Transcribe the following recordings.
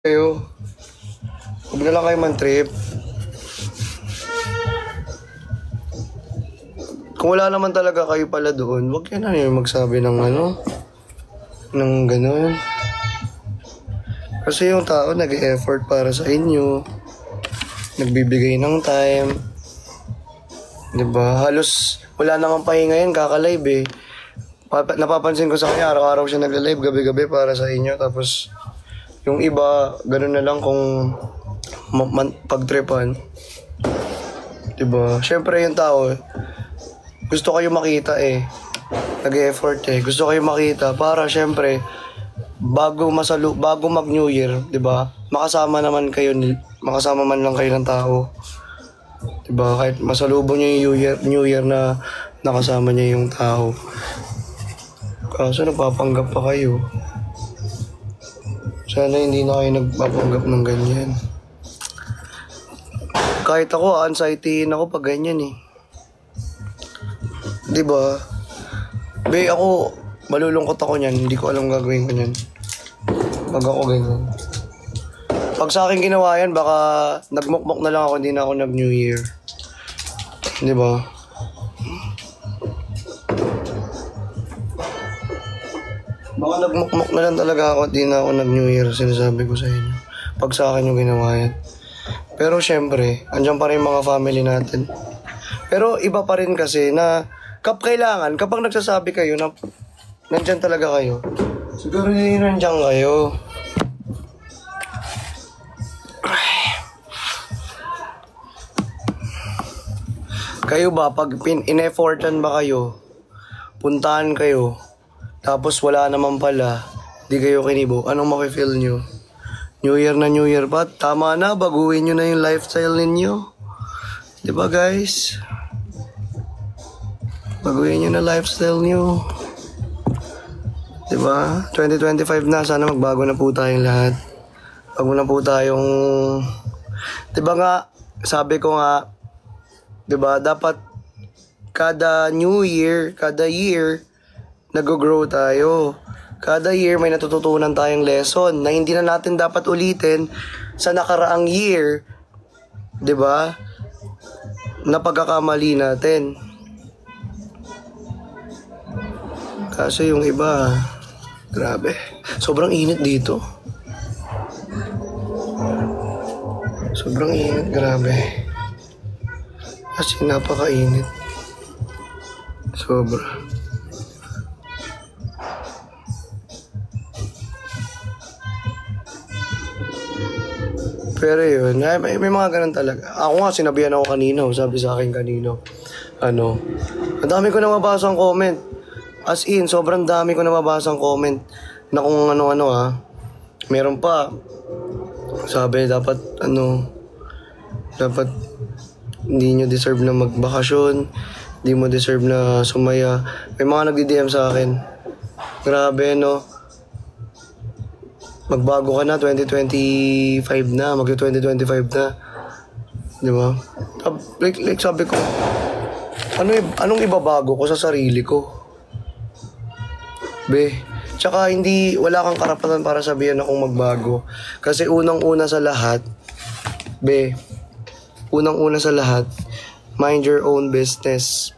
kayo. Huwag na lang kayo man-trip. Kung wala naman talaga kayo pala doon, huwag yan na yung magsabi ng ng gano'n. Kasi yung tao nag-e-effort para sa inyo. Nagbibigay ng time. Diba? Halos wala namang pahinga yan, kaka-live eh. Napapansin ko sa kanya, araw-araw siya nag-live, gabi-gabi para sa inyo. Tapos yung iba, gano'n na lang kung pagtripan. Diba? Syempre yung tao, gusto kayo makita eh. Nag-e-effort eh. Gusto kayo makita para syempre bago mag New Year, 'di ba? Makasama man lang kayo ng tao. 'Di ba? Kahit masalubong niyo yung New Year na nakasama niya yung tao. Kaso nagpapanggap pa kayo. Sana hindi na kayo nagpapanggap ng ganyan. Kahit ako, anxiety ako pag ganyan eh. Diba? Be, ako, malulungkot ako niyan. Hindi ko alam gagawin ko niyan. Pag ako ganyan. Pag sa akin ginawa yan, baka nagmukmok na lang ako, hindi na ako nag-New Year. Diba? Baka nagmukmok na lang talaga ako, hindi na ako nag-New Year, sinasabi ko sa inyo. Pag sa akin yung ginawa yan. Pero syempre, andyan pa rin mga family natin. Pero iba pa rin kasi na kailangan, kapag nagsasabi kayo na nandyan talaga kayo, siguro yun nandyan kayo. Kayo ba, pag in-effortan ba kayo, puntahan kayo, tapos wala naman pala, di kayo kinibo, anong makifeel nyo? New Year na New Year pa, tama na, baguhin nyo na yung lifestyle ninyo. Diba guys? Baguhin nyo na lifestyle nyo. Diba? 2025 na. Sana magbago na po tayong lahat. Wag mo na po tayong... Diba nga, sabi ko nga, diba, dapat kada New Year, kada year, nag-grow tayo. Kada year, may natututunan tayong lesson na hindi na natin dapat ulitin sa nakaraang year. Diba? Na pagkakamali natin. Kaso yung iba, grabe. Sobrang init dito. Sobrang init, grabe. Kasi napakainit. Sobra. Pero yun, may mga ganun talaga. Ako nga, sinabihan ako kanino. Sabi sa akin kanino. Ang dami ko na mabasang comment. As in, sobrang dami ko na mabasang comment na kung ano-ano ha. Meron pa. Sabi, dapat hindi nyo deserve na magbakasyon. Hindi mo deserve na sumaya. May mga nagdi-DM sa akin. Grabe, no? Magbago ka na, 2025 na. Mag-2025 na. Di ba? Like sabi ko, anong ibabago ko sa sarili ko? Be, tsaka wala kang karapatan para sabihan akong magbago. Kasi unang-una sa lahat, mind your own business.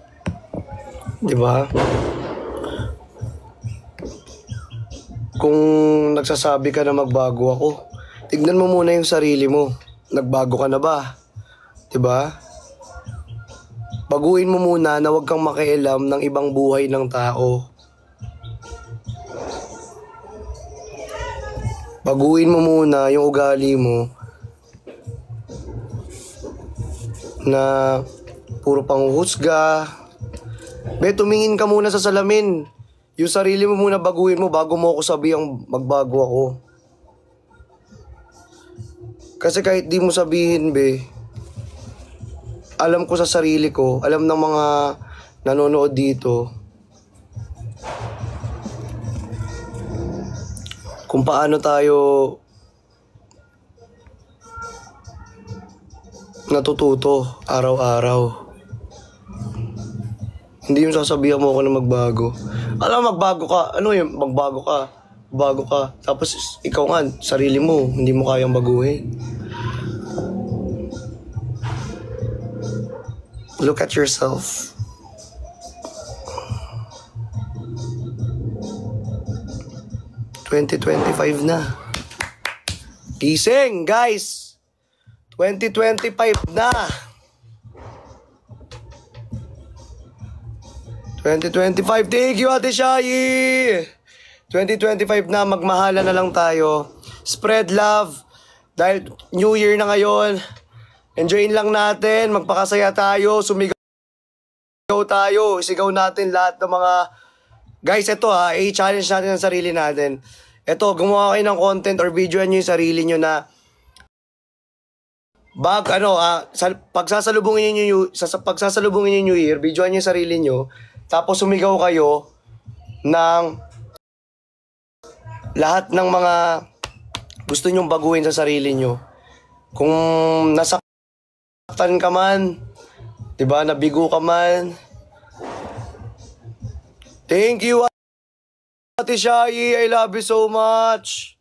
Diba? Kung nagsasabi ka na magbago ako, tignan mo muna yung sarili mo. Nagbago ka na ba? Diba? Baguhin mo muna na huwag kang makialam ng ibang buhay ng tao. Baguhin mo muna yung ugali mo na puro panghuhusga. Tumingin ka muna sa salamin. Yung sarili mo muna baguhin mo bago mo ako sabihang magbago ako. Kasi kahit di mo sabihin, alam ko sa sarili ko, alam ng mga nanonood dito, kung paano tayo natututo araw-araw. Hindi yung sasabihan mo ako na magbago. Alam, magbago ka. Ano yung magbago ka? bago ka. Tapos ikaw nga, sarili mo, hindi mo kayang baguhin. Look at yourself. ...2025 na. Gising, guys! 2025 na! 2025, thank you, Ate Shai! 2025 na, magmahala na lang tayo. Spread love. Dahil New Year na ngayon. Enjoyin lang natin, magpakasaya tayo, sumigaw tayo, isigaw natin lahat ng mga... Guys, ito ha, i-challenge natin ang sarili natin. Ito, gumawa kayo ng content or videoan nyo yung sarili nyo na pagsasalubungin nyo yung New Year, videoan nyo yung sarili nyo, tapos sumigaw kayo ng lahat ng mga gusto nyong baguhin sa sarili nyo. Kung nasaktan ka man, diba, nabigo ka man, thank you, Ate Shai. I love you so much.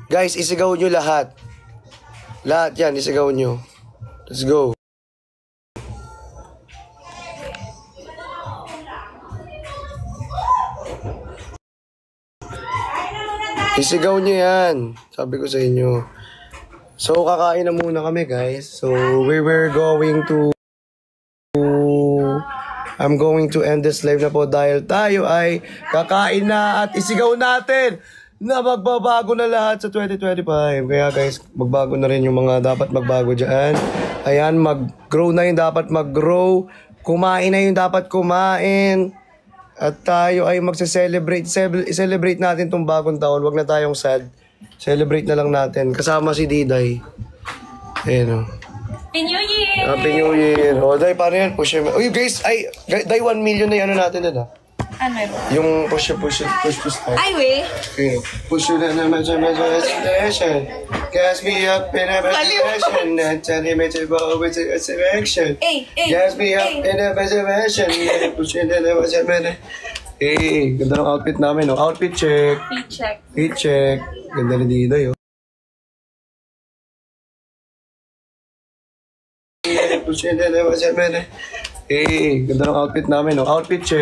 Guys, isigaw nyo lahat. Lahat yan, isigaw nyo. Let's go. Isigaw nyo yan. Sabi ko sa inyo. So, kakain na muna kami, guys. So, we were going to... I'm going to end this live na po dahil tayo ay kakain na at isigaw natin na magbabago na lahat sa 2025. Kaya guys, magbago na rin yung mga dapat magbago dyan. Ayan, mag-grow na yung dapat mag-grow. Kumain na yung dapat kumain. At tayo ay magse-celebrate. I-celebrate natin tong bagong taon. Huwag na tayong sad. Celebrate na lang natin. Kasama si Diday. Ayan o. Happy New Year! Happy New Year. O, Day, paano yan? Push him. Uy, guys, Day, 1 million na yung ano natin doon, ha? Ano meron? Yung push tayo. Ay, we! Okay, push you na naman sa destination. Gas me up in a destination. And tell me to go with the direction. Gas me up in a destination. Push you na naman sa ganda ng outfit namin, no? Outfit check. Feet check. Feet check. Ganda na dito, yun. Ganda ng outfit namin, no? Outfit check.